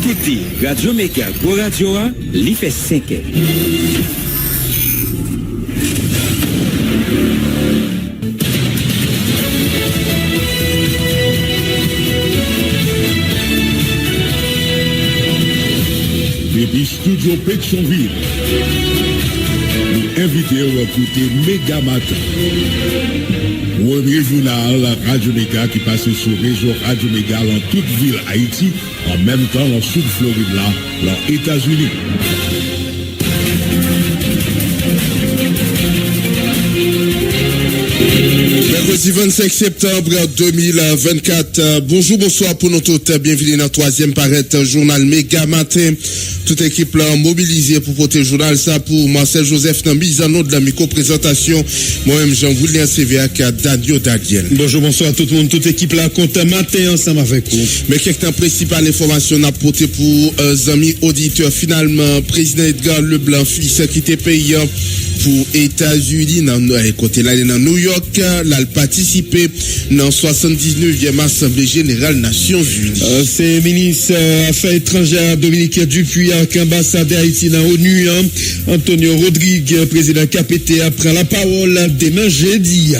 Kiti, Radio Mega, Go Radio A, li fait 5 ans. Depuis Studio Pétionville, nous invitons à écouter Méga Matin. Premier journal Radio Méga qui passe sur réseau Radio Méga dans toute ville Haïti, en même temps dans sud Floride là, dans les États-Unis. Mercredi 25 septembre 2024. Bonjour, bonsoir pour nous tous. Bienvenue dans le troisième paraître journal Méga Matin. Toute équipe là mobilisée pour porter le journal ça pour Marcel Joseph dans mise en ordre de la micro-présentation. Moi-même Jean-William CVAC Daniel Daniel. Bonjour, bonsoir à tout le monde. Toute équipe là compte matin ensemble avec vous. Mais quelques principales informations à porter pour amis auditeurs. Finalement, président Edgar Leblanc fils quitté pays pour États-Unis dans côté là dans New York, là participé dans 79e Assemblée générale Nations Unies. C'est ministre Affaires étrangères Dominique Dupuis avec ambassadeur Haïti dans l'ONU, Antonio Rodrigue, président KPT, prend la parole demain jeudi.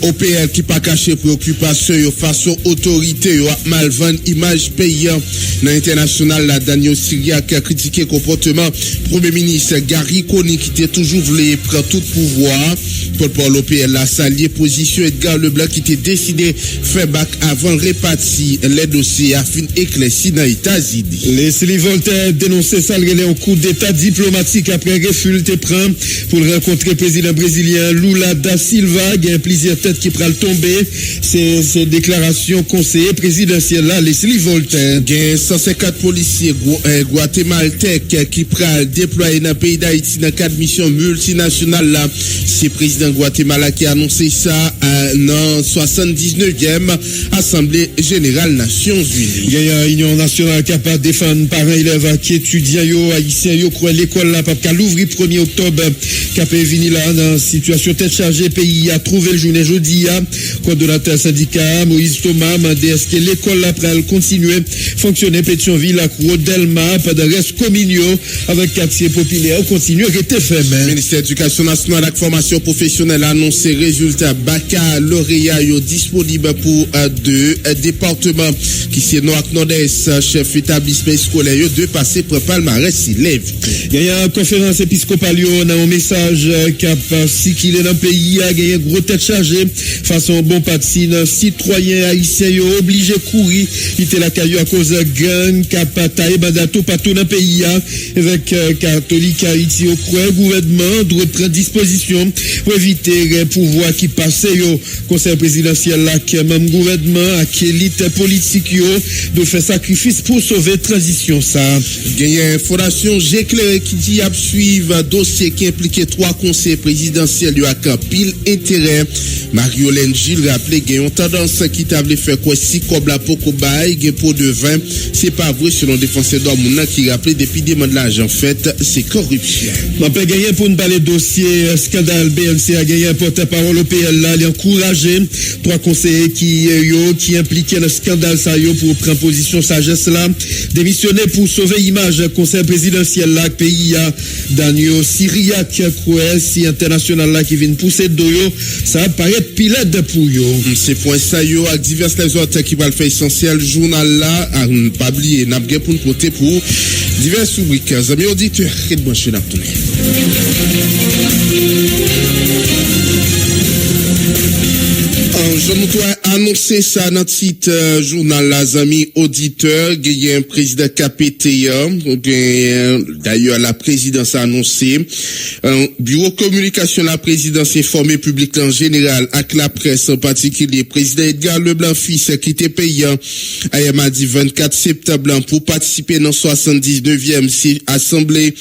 OPL qui pas caché préoccupation face aux autorités mal vendre image payant dans l'international la Daniel Syriac a critiqué le comportement premier ministre Gary Coney qui était toujours voulu prendre tout pouvoir pour l'OPL la salier position Edgar Leblanc qui était décidé faire bac avant répartir les dossiers afin éclairci dans États-Unis. Leslie Voltaire dénonçait ça un coup d'état diplomatique après refus te prend pour rencontrer le président brésilien Lula da Silva, il y a plusieurs têtes qui prennent tomber. Ces déclarations conseillers présidentielles là, Leslie Voltaire. Il y a 150 policiers guatémaltais qui prennent déployer dans le pays d'Haïti dans le cadre de mission multinationale là. C'est président Guatemala qui a annoncé ça dans 79e Assemblée générale Nations Unies. Il y a une union nationale capable de défendre parents élèves qui étudiants haïtiens yo croient l'école là parce qu'à l'ouvrir 1er octobre capé vini là dans situation tête chargée pays a trouvé le journée jeudi coordonnateur syndicat Moïse Thomas mandé est-ce que l'école là pral continuer fonctionner Pétionville à Delma pendant reste communio avec quartier populaire continue rester fermé. Le ministère de l'Éducation nationale et de la formation professionnelle a annoncé résultats baccalauréat disponibles pour deux départements qui c'est Nord-Nord-Est chef établissement scolaire de passer pour palmarès élèves. Il y a une conférence épiscopale dans un message qui a circulé dans le pays a gagné gros tête chargée façon bon parti citoyens haïtiens obligé courir il était la caillou à cause gang capataï bandato partout dans le pays avec catholique Haïti au croix gouvernement doit prendre disposition pour éviter pouvoir qui passe au conseil présidentiel là que même gouvernement à élite politique de faire sacrifice pour sauver transition ça. Il y a une fondation j'éclairé qui dit à suivre dossier qui impliquait 3 conseils présidentiels du à pile intérêt. Marie-Hélène Gilles rappelé qu'il y a une tendance qui t'a voulu faire quoi si comme la poko bail pour de vin c'est pas vrai selon défenseur d'homme qui rappelé depuis demande l'argent en fait c'est corruption. On peut gagner pour nous parler dossier scandale BNC a gagné un porte-parole au PL là, il encouragé 3 conseillers qui impliquaient le scandale ça pour prendre position sagesse là démissionner pour sauver image conseil présidentiel là pays Daniel Syriac si international là qui vient pousser de yo ça paraît pilote de pour yo. C'est point ça yo avec divers les autres qui va le faire essentiel journal là à pas oublier n'a pas pour côté pour divers rubriques amis auditeurs et brancher n'a tourner. Je nous dois annoncer ça dans le site journal les amis auditeurs il y a un président KPT d'ailleurs la présidence a annoncé bureau communication la présidence informé public en général avec la presse en particulier président Edgar Leblanc fils qui était payant à mardi 24 septembre pour participer dans 79e Assemblée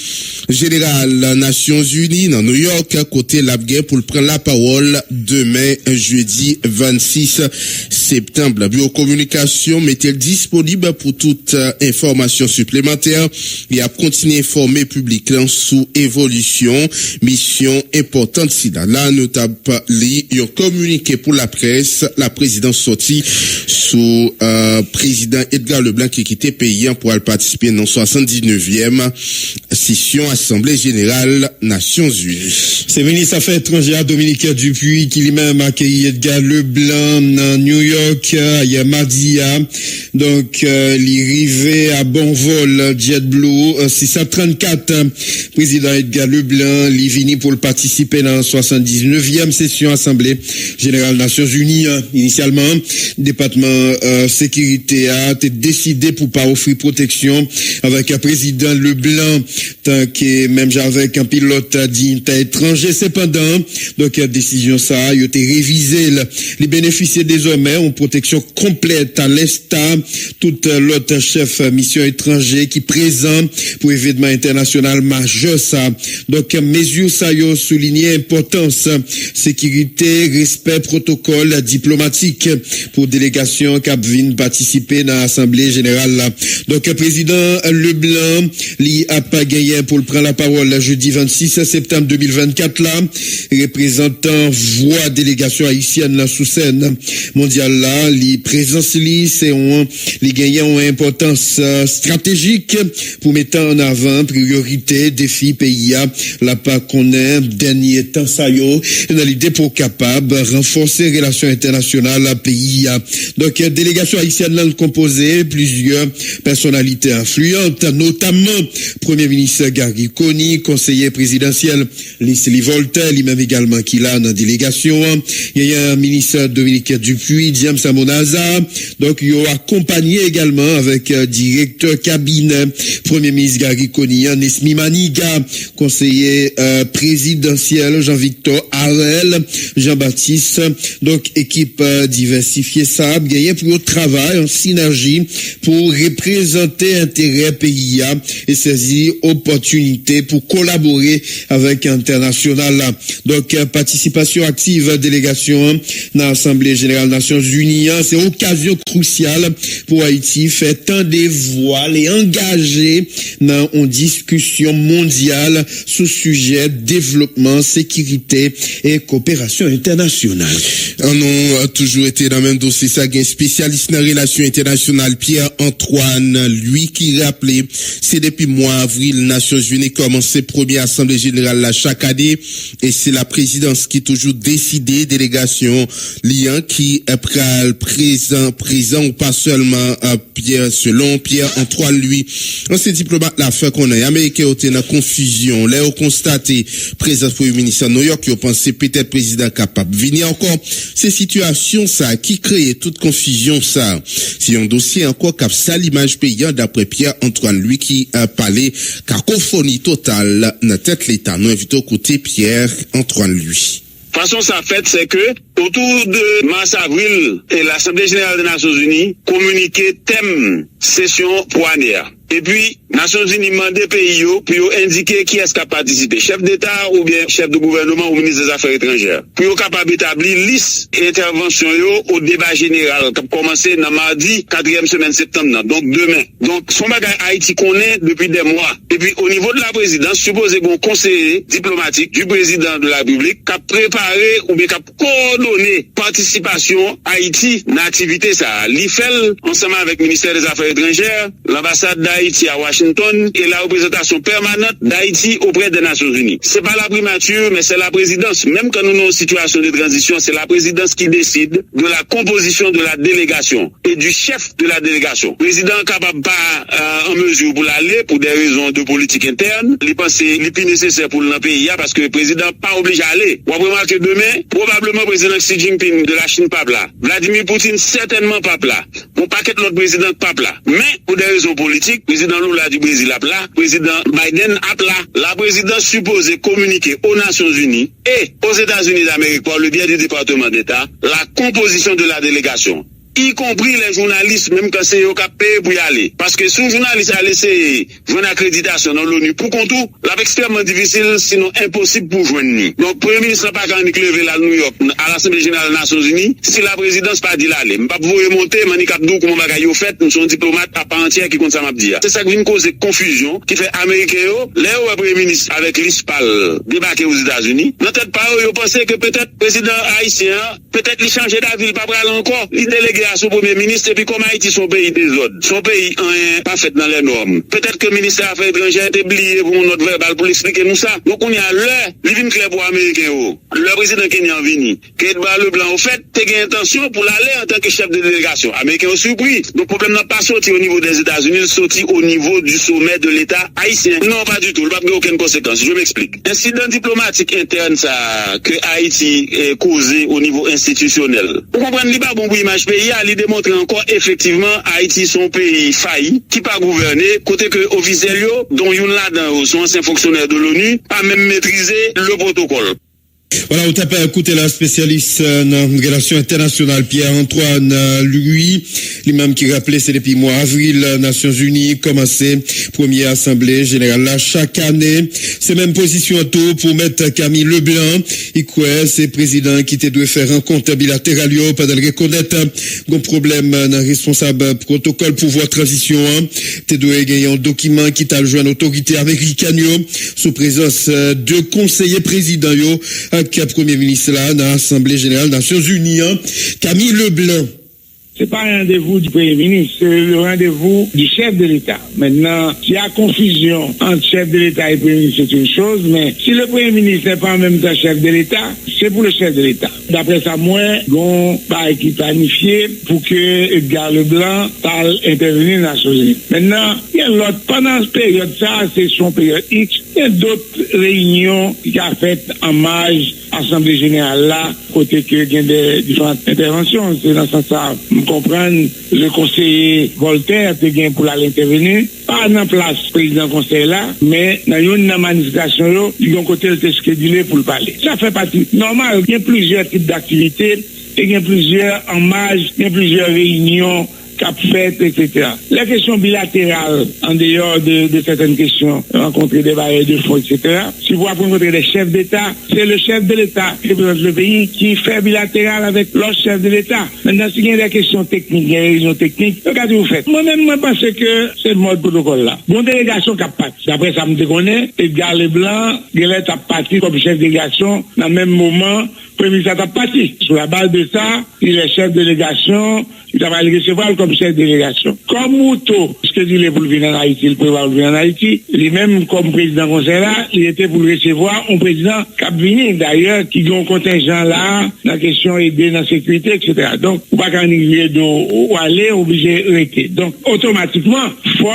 générale Nations Unies dans New York à côté la guerre pour prendre la parole demain jeudi 26 septembre. Bureau communication met-elle disponible pour toute information supplémentaire et a continué à informer public sous évolution. Mission importante si là, notable un communiqué pour la presse, la présidence sortie sous président Edgar Leblanc qui quittait pays pour aller participer dans 79e session Assemblée Générale Nations Unies. C'est ministre Affaires étrangères Dominique Dupuis qui lui-même a accueilli Edgar Leblanc dans New York hier mardi. Donc, l'arrivée à bon vol JetBlue 634. Président Edgar Leblanc, il venu pour participer dans la 79e session Assemblée Générale Nations Unies. Initialement, le département sécurité a été décidé pour pas offrir protection avec un président Leblanc, tant que même avec un pilote d'État étranger. Cependant, donc la décision ça a été révisée. Les bénéficiaires désormais ont protection complète à l'État. Tout l'autre chef mission étranger qui présent pour événement international majeur ça. Donc mesure ça yo souligné importance sécurité, respect protocole diplomatique pour délégation qui viennent participer dans l'Assemblée générale. Donc président Leblanc li a pas gagné pour prendre la parole jeudi 26 septembre 2024 là, représentant voix délégation haïtienne là sous scène mondiale là, li présence li c'est les gagnants ont importance stratégique pour mettre en avant priorité défi pays la pas connaît dernier temps ça yo dans l'idée pour capable renforcer relations internationales pays. Donc délégation haïtienne là composée plusieurs personnalités influentes, notamment premier ministre Gary Coney, conseiller présidentiel Leslie Voltaire, lui-même également qui là dans délégation. Il y a un ministre Dominique Dupuis, James Amonaza. Donc il a accompagné également avec directeur cabinet premier ministre Gary Coney, Nesmi Maniga, conseiller présidentiel Jean-Victor Harel, Jean-Baptiste. Donc équipe diversifiée ça gagné pour le travail en synergie pour représenter intérêt pays et saisir opportunité pour collaborer avec international. Donc participation active délégation dans l'Assemblée Générale Nations Unies, c'est occasion cruciale pour Haïti faire tant des voix et engager dans une discussion mondiale sur sujet développement, sécurité et coopération internationale. On a toujours été dans le même dossier, ça, un spécialiste dans les relations internationales, Pierre-Antoine, lui qui rappelait, c'est depuis mois avril, Nations Unies commencé première Assemblée Générale là chaque année, et c'est la présidence qui toujours décidé, délégation, lien qui est présent ou pas seulement, Pierre, selon Pierre-Antoine, lui, ancien diplomate la fait qu'on a, Américain était dans confusion, là, on constaté, présence premier ministre New York, qui ont pensé peut-être président capable, venir encore, ces situations, ça, qui crée toute confusion, ça, c'est un dossier encore cap ça l'image payant d'après Pierre-Antoine, lui qui a parlé cacophonie totale dans tête l'État. Nous invitons côté Pierre-Antoine, lui. Façon ça fait, c'est que autour de mars-avril et l'Assemblée Générale des Nations Unies communiqué thème session poignère. Et puis, Nations Unies demandé pays pour indiquer qui est-ce qui a participé, chef d'État ou bien chef de gouvernement ou ministre des Affaires étrangères. Pour capable d'établir liste intervention au débat général qui a commencé dans mardi 4e semaine septembre, donc demain. Donc, son bagage Haïti connaît depuis des mois. Et puis, au niveau de la présidence, supposé qu'on conseiller diplomatique du président de la République qui a préparé ou bien qui a coordonné participation Haïti dans l'activité ça. L'IFEL, ensemble avec le ministère des Affaires étrangères, l'ambassade d'Haïti à Washington et la représentation permanente d'Haïti auprès des Nations Unies. C'est pas la primature, mais c'est la présidence. Même quand nous sommes en situation de transition, c'est la présidence qui décide de la composition de la délégation et du chef de la délégation. Le président capable pas en mesure pour l'aller pour des raisons de politique interne. Il pense qu'il est plus nécessaire pour le pays parce que le président pas obligé à aller. On va remarquer demain, probablement le président Xi Jinping de la Chine pas là. Vladimir Poutine certainement pas là. Mon paquet de l'autre président pas là. Mais pour des raisons politiques, président Lula du Brésil a là, président Biden a là. La présidence supposée communiquer aux Nations Unies et aux États-Unis d'Amérique par le biais du département d'État la composition de la délégation. y compris les journalistes, même quand c'est eux qui payent pour y aller. Parce que si un journaliste a laissé une accréditation dans l'ONU pour qu'on tout, c'est extrêmement difficile, sinon impossible pour joindre. Donc, Premier ministre n'a pas qu'à lever là à New York, à l'Assemblée générale des Nations Unies, si la présidence pas dit l'aller. Je ne vais pas vous remonter, je ne sais pas comment vous fait, nous sommes diplomates à part entière qui compte ça m'a dit. C'est ça qui vient causer confusion, qui fait Américains, les Premier ministre avec l'ISPAL débarquer aux États-Unis. Dans tête pas, ils pensaient que peut-être le président haïtien, peut-être il changeait d'avis, pas prêt encore, il délégué à son Premier ministre, et puis comme Haïti, son pays désordre, son pays pas fait dans les normes. Peut-être que le ministère des Affaires étrangères est oublié pour notre verbal pour expliquer nous ça. Donc on y a l'heure, il vient clair pour Américains. Le président Kenyan vini, Kedba Leblanc, au fait, t'as une intention pour l'aller en tant que chef de délégation. Américains ont surpris. Donc le problème n'a pas sorti au niveau des États-Unis, il sorti au niveau du sommet de l'État haïtien. Non, pas du tout, il n'y a pas aucune conséquence. Je m'explique. Incident diplomatique interne, ça, que Haïti est causé au niveau institutionnel. Vous comprenez, il n'est pas bon pour l'image pays, il démontre encore effectivement Haïti son pays failli, qui pas gouverné, côté que officiels, dont yon là-dedans, sont anciens fonctionnaires de l'ONU, a même maîtrisé le protocole. Voilà, on t'a pas écouté la spécialiste en relations internationales, Pierre-Antoine Louis, lui-même qui rappelait, c'est depuis mois avril, Nations Unies, commencé, première assemblée générale là, chaque année, c'est même position tout pour mettre Camille Leblanc, il croit, c'est président qui te doit faire rencontre bilatérale, pendant le reconnaître, un problème dans responsable protocole pouvoir transition, te doit gagner un document qui t'a joué à l'autorité américaine, sous présence de conseillers présidents, qui a Premier ministre là, dans l'Assemblée générale des Nations Unies, Camille Leblanc. C'est pas un rendez-vous du Premier ministre, c'est le rendez-vous du chef de l'État. Maintenant, s'il y a confusion entre chef de l'État et Premier ministre, c'est une chose, mais si le Premier ministre n'est pas en même temps chef de l'État, c'est pour le chef de l'État. D'après ça, moi, on pas qui planifié pour que Edgar Leblanc parle intervenir dans la Nations Unies. Maintenant, il y a l'autre, pendant cette période, ça, c'est son période X, il y a d'autres réunions qui a fait en marge Assemblée générale là, côté que il y a des différentes interventions. C'est dans ce sens ça, comprendre le conseiller Voltaire te gain pour aller intervenir, pas en place président conseil là, mais dans une manifestation, ils ont côté le schedulé pour le parler. Ça fait partie normal, il y a plusieurs types d'activités, il y a plusieurs en marge, il y a plusieurs réunions cap fait, etc. La question bilatérale, en dehors de certaines questions, rencontrer des barrières de fonds, etc. Si vous rencontrez des chefs d'État, c'est le chef de l'État qui représente le pays qui fait bilatéral avec l'autre chef de l'État. Maintenant, s'il y a des questions techniques, des réunions techniques, regardez vous faites. Moi-même, je pense que c'est le mode protocole là. Bon délégation qui a parti. D'après ça me déconne, Edgar Leblanc, il a parti comme chef de délégation, dans le même moment, Premier ministre a parti. Sur la base de ça, il est chef de délégation, il va le recevoir comme chef de délégation. Comme Mouto, ce que dit il est pour le venir en Haïti, il peut le venir en Haïti, lui-même comme président conseil là, il était pour le recevoir un président Cap-Vini, d'ailleurs, qui a un contingent là, dans la question aider dans la sécurité, etc. Donc, on va pas arriver ou aller, obligé d'arrêter. Donc, automatiquement, faut,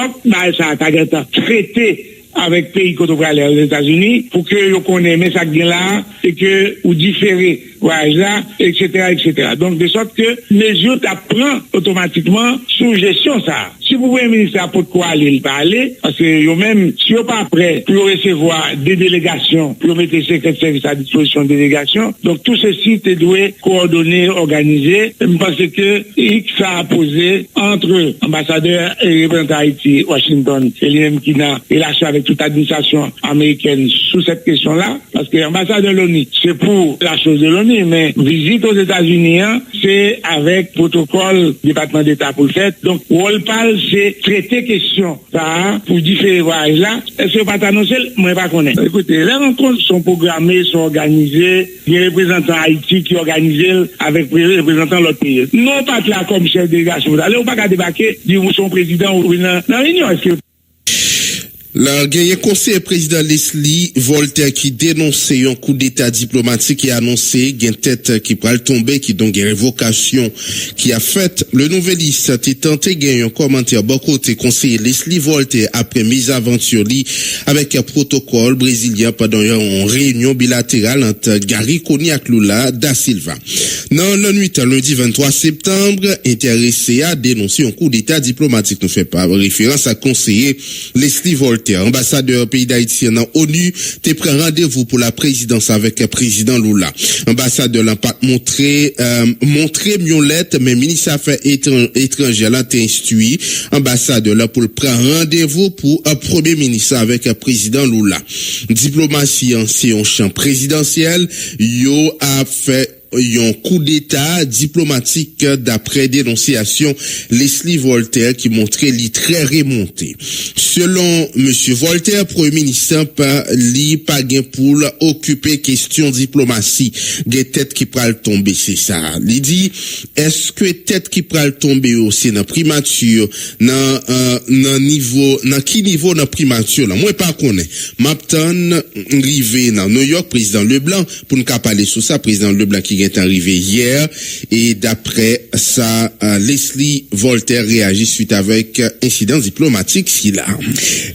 ça a traité avec pays qu'on va aller aux États-Unis pour que vous connaissiez ça là et que vous différez voyage là, etc., etc. Donc, de sorte que mesure t'apprend automatiquement sous gestion ça. Si vous voulez, ministre, pour quoi aller, il va aller, parce que vous même, si vous pas prêt pour recevoir des délégations, pour mettre les secrétaires de service à disposition des délégations, donc tout ceci te doit coordonner, organiser, parce que X a posé entre ambassadeur et représentant Haïti, Washington, et lui-même qui n'a relâché avec toute l'administration américaine sous cette question-là, parce que l'ambassadeur de l'ONU, c'est pour la chose de l'ONU, mais visite aux États-Unis, hein, c'est avec protocole département d'État pour le fait. Donc, on parle, c'est traiter question, ça, pour différents voyages là. Est-ce que pas annoncé? Moi, pas connaître. Écoutez, les rencontres sont programmées, sont organisées. Il y a des représentants Haïti qui organisent avec les représentants de l'autre pays. Non, pas là comme chef de délégation. Vous allez ou pas débarquer, dire vous son président ou dans la réunion. Est-ce que La gagné conseiller président Leslie Voltaire qui dénonçait un coup d'état diplomatique et annoncé gain tête qui pral tomber qui donc une révocation qui a fait le nouvelliste t'est tenté gagner un commentaire bon côté conseiller Leslie Voltaire après mise aventure li avec un protocole brésilien pendant une réunion bilatérale entre Gary Coney et Lula da Silva. Dans la nuit lundi 23 septembre, intéressé à dénoncer un coup d'état diplomatique nous fait pas référence à conseiller Leslie Voltaire Voltaire. Ambassadeur pays d'Haïti dans ONU te prend rendez-vous pour la présidence avec président Lula. Ambassadeur l'a pas montré miolette, mais ministre affaires étrangères l'a instruit ambassadeur là pour prendre rendez-vous pour un premier ministre avec président Lula. Diplomatie c'est un champ présidentiel, yo a fait un coup d'état diplomatique d'après dénonciation Leslie Voltaire qui montrait li très remonté. Selon monsieur Voltaire, premier ministre li pas gain pour occuper question diplomatie, des têtes qui pral tomber c'est ça. Li dit est-ce que tête qui pral tomber aussi dans primature dans niveau dans qui niveau dans primature là moi pas connais. M'attend rivé dans New York président Leblanc pour nous parler sur ça président Leblanc qui est arrivé hier et d'après ça Leslie Voltaire réagit suite avec incident diplomatique si là.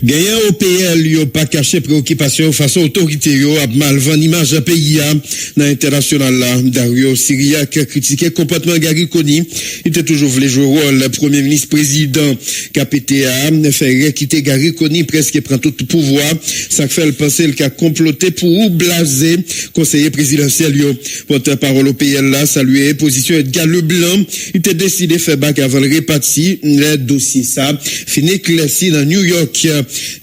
Gagnant OPL yo pas caché préoccupation face aux autorités yo a mal vendre image pays dans international là. Dario Syriac critiqué comportement Gary Coney, il était toujours voulu jouer rôle premier ministre président KPTA fait quitter Gary Coney presque prend tout le pouvoir, ça fait penser qu'il a comploté pour blaser conseiller présidentiel yo. Porte-parole OPL là salué position Edgar Leblanc, il était décidé faire bac avant le réparti le dossier ça fini éclairci dans New York.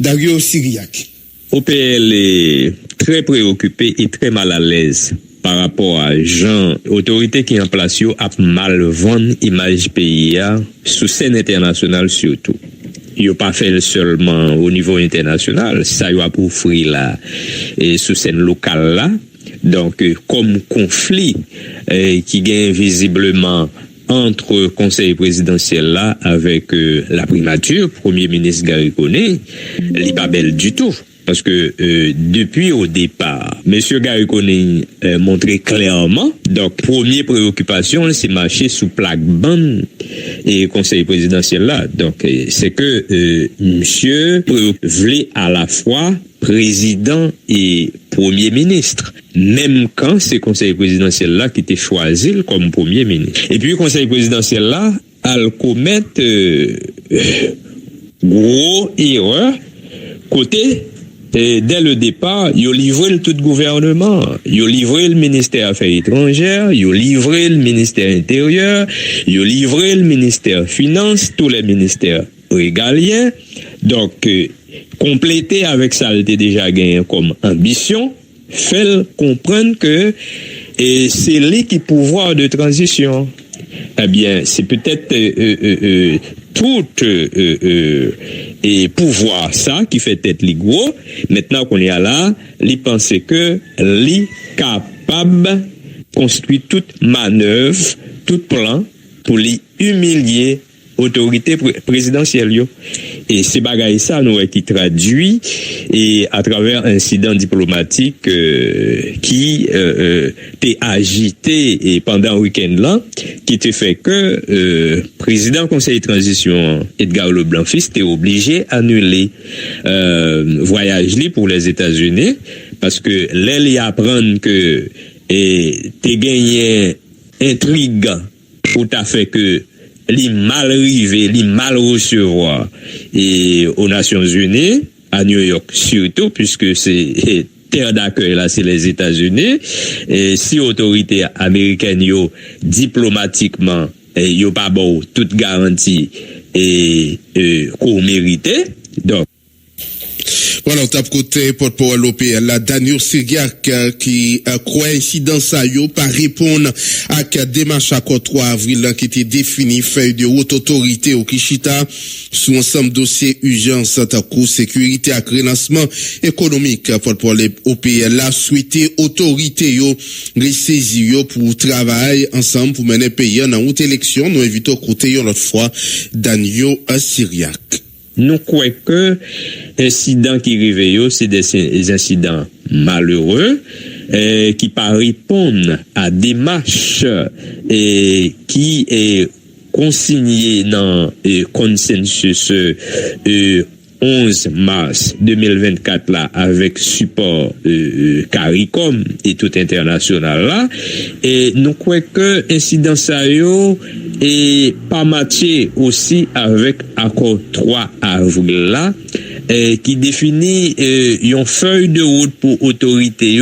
Dario Syriac. OPL est très préoccupé et très mal à l'aise par rapport à gens, autorités qui en place yo a mal vendre image pays sous scène internationale surtout. Yo pas fait seulement au niveau international, ça yo a pour offrir là et sous scène locale là. Donc comme conflit qui gagne visiblement entre conseil présidentiel là avec la primature, premier ministre Gary Coney, il pas belle du tout. Parce que depuis au départ, monsieur Gary Coney montrait clairement, donc première préoccupation, c'est marcher sous plaque bande et conseil présidentiel là. Donc c'est que monsieur voulait à la fois président et premier ministre, même quand c'est conseil présidentiel là qui était choisi comme premier ministre. Et puis conseil présidentiel là, elle commet gros erreur côté dès le départ, ils ont livré le tout gouvernement, ils ont livré le ministère des Affaires étrangères, ils ont livré le ministère intérieur, ils ont livré le ministère Finances, tous les ministères régaliens. Donc, compléter avec ça, il était déjà gagné comme ambition, fait comprendre que c'est lui qui pouvoir de transition. Eh bien, c'est peut-être tout et pouvoir ça qui fait tête li gros. Maintenant qu'on est là, li pense que li capable construire toute manœuvre, tout plan pour li humilier autorité présidentielle yo. Et c'est bagaille ça nous qui traduit et à travers incident diplomatique qui t'est agité et pendant le week-end là qui te fait que président conseil de transition Edgar Leblanc fils t'est obligé d'annuler voyage li pour les États-Unis parce que les apprennent que t'es gagné intrigue pour t'a fait que li mal rivé, li mal recevoir et aux Nations Unies, à New York surtout, puisque c'est terre d'accueil là, c'est les États-Unis, et si autorité américaine yo diplomatiquement yo pas bon toute garantie et qu'on méritait, donc voilà, on tape côté porte-parole l'OPL, la Daniel Syriac qui croit incidence à yo par répondre à la démarche à 3 avril qui était défini feuille de haute autorité au Kishita sous ensemble dossier urgence à coup sécurité à relancement économique porte-parole l'OPL la souhaité autorité yo ressaisir yo pour travailler ensemble pour mener pays en route élection nous invitons côté yo l'autre fois Daniel Syriac. Nous croyons que incidents qui arrivent, c'est des incidents malheureux qui pas répondre à des démarches qui est consigné dans consensus 11 mars 2024 là avec support CARICOM et tout international là et nous croyons que incident ça yo et pas matché aussi avec accord 3 avril là qui définit une feuille de route pour autorité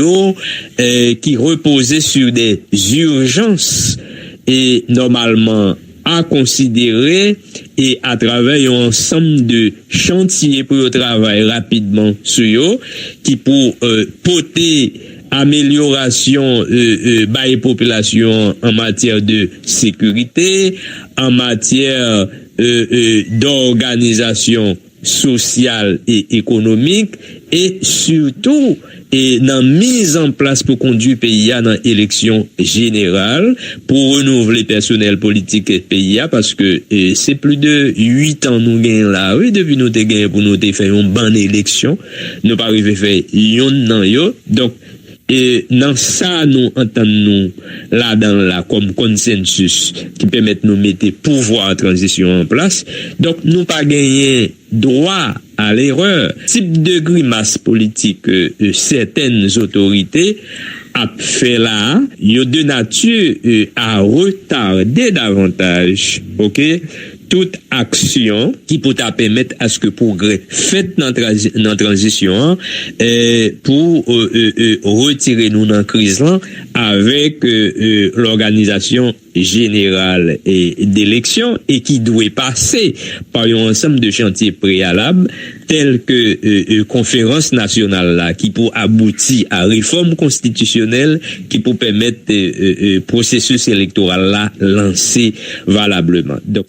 qui reposait sur des urgences et normalement à considérer et à travers un ensemble de chantiers pour travailler rapidement sur eux qui pour porter amélioration des populations en matière de sécurité, en matière d'organisation sociale et économique et surtout dans mise en place pour conduire le pays dans l'élection générale pour renouveler le personnel politique et pays parce que c'est plus de 8 ans nous gagnons là oui depuis nous te gagné pour nous te faire une bonne élection nous pas arrivé faire yon nan yo donc et dans ça nous entendons là dans la comme consensus qui permet de nous mettre pouvoir transition en place donc nous pas gagner droit à l'erreur type de grimace politique certaines autorités a fait là yo de nature à retarder davantage OK toute action qui peut permettre à ce que progrès fait dans transition pour retirer nous dans crise là avec l'organisation générale et d'élection et qui doit passer par un ensemble de chantiers préalables tels que conférence nationale là qui pour aboutir à réforme constitutionnelle qui pour permettre processus électoral là lancer valablement donc